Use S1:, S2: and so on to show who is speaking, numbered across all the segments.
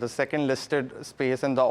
S1: the second listed space in the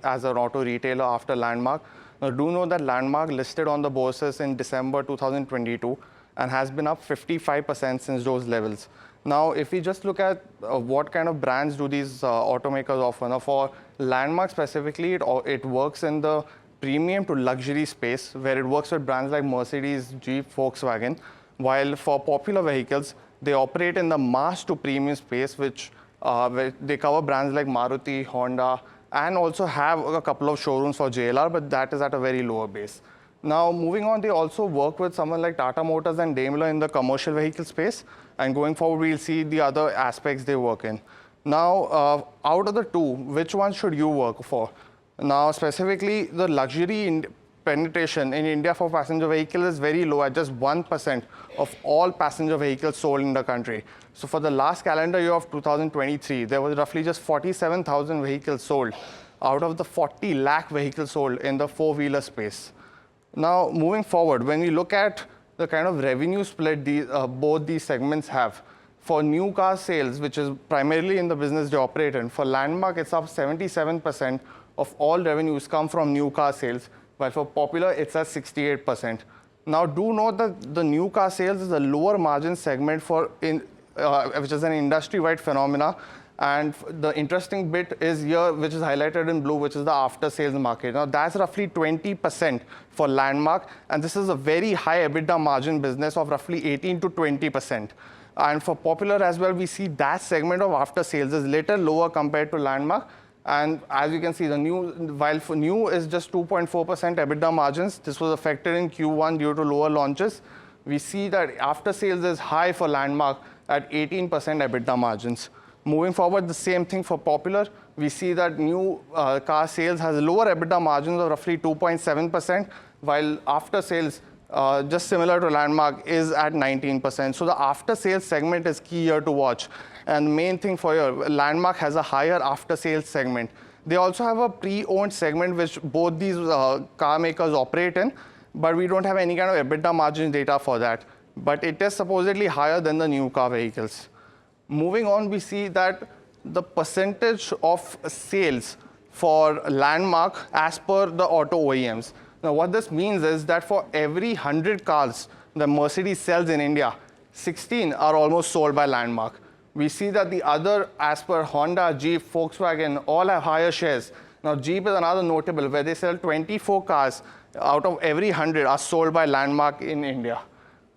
S1: as an auto retailer after Landmark. Now, do know that Landmark listed on the bourses in December 2022 and has been up 55% since those levels. Now, if we just look at what kind of brands do these automakers offer, now for Landmark specifically, it works in the premium to luxury space, where it works with brands like Mercedes, Jeep, Volkswagen, while for popular vehicles, they operate in the mass to premium space, which where they cover brands like Maruti, Honda, and also have a couple of showrooms for JLR, but that is at a very lower base. Now, moving on, they also work with someone like Tata Motors and Daimler in the commercial vehicle space. And going forward, we'll see the other aspects they work in. Now, out of the two, which one should you work for? Now, specifically, the luxury penetration in India for passenger vehicle is very low, at just 1% of all passenger vehicles sold in the country. So for the last calendar year of 2023, there was roughly just 47,000 vehicles sold out of the 40 lakh vehicles sold in the four-wheeler space. Now, moving forward, when we look at the kind of revenue split both these segments have, for new car sales, which is primarily in the business they operate in, for Landmark, it's up 77% of all revenues come from new car sales, while for Popular, it's at 68%. Now, do note that the new car sales is a lower margin segment which is an industry-wide phenomena. And the interesting bit is here, which is highlighted in blue, which is the after-sales market. Now, that's roughly 20% for Landmark, and this is a very high EBITDA margin business of roughly 18 to 20%. And for Popular as well, we see that segment of after-sales is little lower compared to Landmark. And as you can see, while for new is just 2.4% EBITDA margins, this was affected in Q1 due to lower launches. We see that after-sales is high for Landmark at 18% EBITDA margins. Moving forward, the same thing for Popular. We see that new car sales has lower EBITDA margins of roughly 2.7%, while after sales, just similar to Landmark, is at 19%. So the after sales segment is key here to watch. And the main thing for your Landmark has a higher after sales segment. They also have a pre-owned segment, which both these car makers operate in, but we don't have any kind of EBITDA margin data for that. But it is supposedly higher than the new car vehicles. Moving on, we see that the percentage of sales for Landmark as per the auto OEMs. Now, what this means is that for every 100 cars the Mercedes sells in India, 16 are almost sold by Landmark. We see that the other, as per Honda, Jeep, Volkswagen, all have higher shares. Now, Jeep is another notable, where they sell 24 cars out of every 100 are sold by Landmark in India.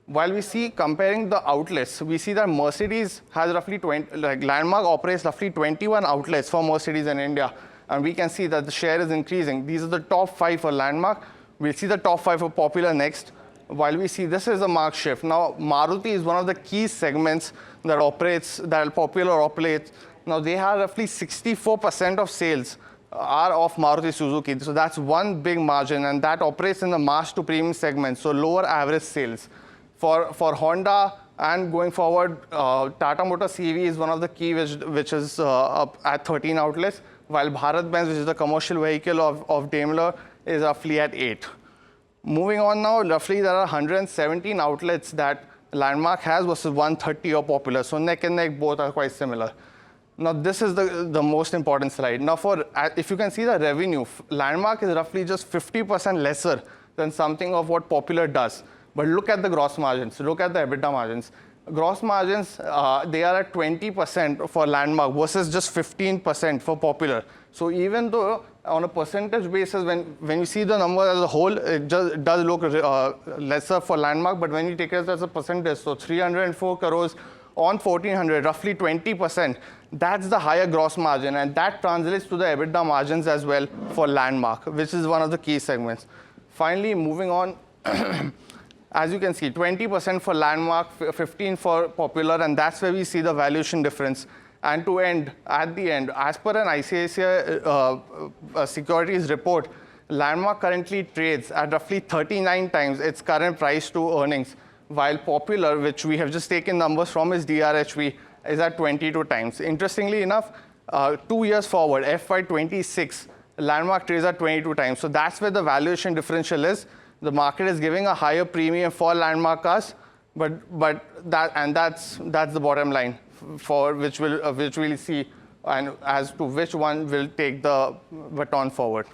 S1: While we see comparing the outlets, we see that Mercedes has roughly Landmark operates roughly 21 outlets for Mercedes in India. And we can see that the share is increasing. These are the top 5 for Landmark. We'll see the top 5 for Popular next. While we see this is a marked shift. Now, Maruti is one of the key segments that Popular operates. Now, they have roughly 64% of sales are of Maruti Suzuki. So that's one big margin, and that operates in the mass to premium segment, so lower average sales. For Honda and going forward, Tata Motors CV is one of the key, which is up at 13 outlets, while BharatBenz, which is the commercial vehicle of Daimler, is roughly at 8. Moving on now, roughly there are 117 outlets that Landmark has versus 130 of Popular. So neck and neck, both are quite similar. Now, this is the most important slide. Now, if you can see the revenue, Landmark is roughly just 50% lesser than something of what Popular does. But look at the gross margins, look at the EBITDA margins. Gross margins, they are at 20% for Landmark versus just 15% for Popular. So even though on a percentage basis, when you see the number as a whole, it just does look lesser for Landmark, but when you take it as a percentage, so 304 crores on 1400, roughly 20%, that's the higher gross margin, and that translates to the EBITDA margins as well for Landmark, which is one of the key segments. Finally, moving on, as you can see, 20% for Landmark, 15% for Popular, and that's where we see the valuation difference. And at the end, as per an ICICI Securities report, Landmark currently trades at roughly 39 times its current price to earnings, while Popular, which we have just taken numbers from, is DRHP, is at 22 times. Interestingly enough, 2 years forward, FY26, Landmark trades at 22 times. So that's where the valuation differential is. The market is giving a higher premium for Landmark cars, that's the bottom line for which we'll see and as to which one will take the baton forward.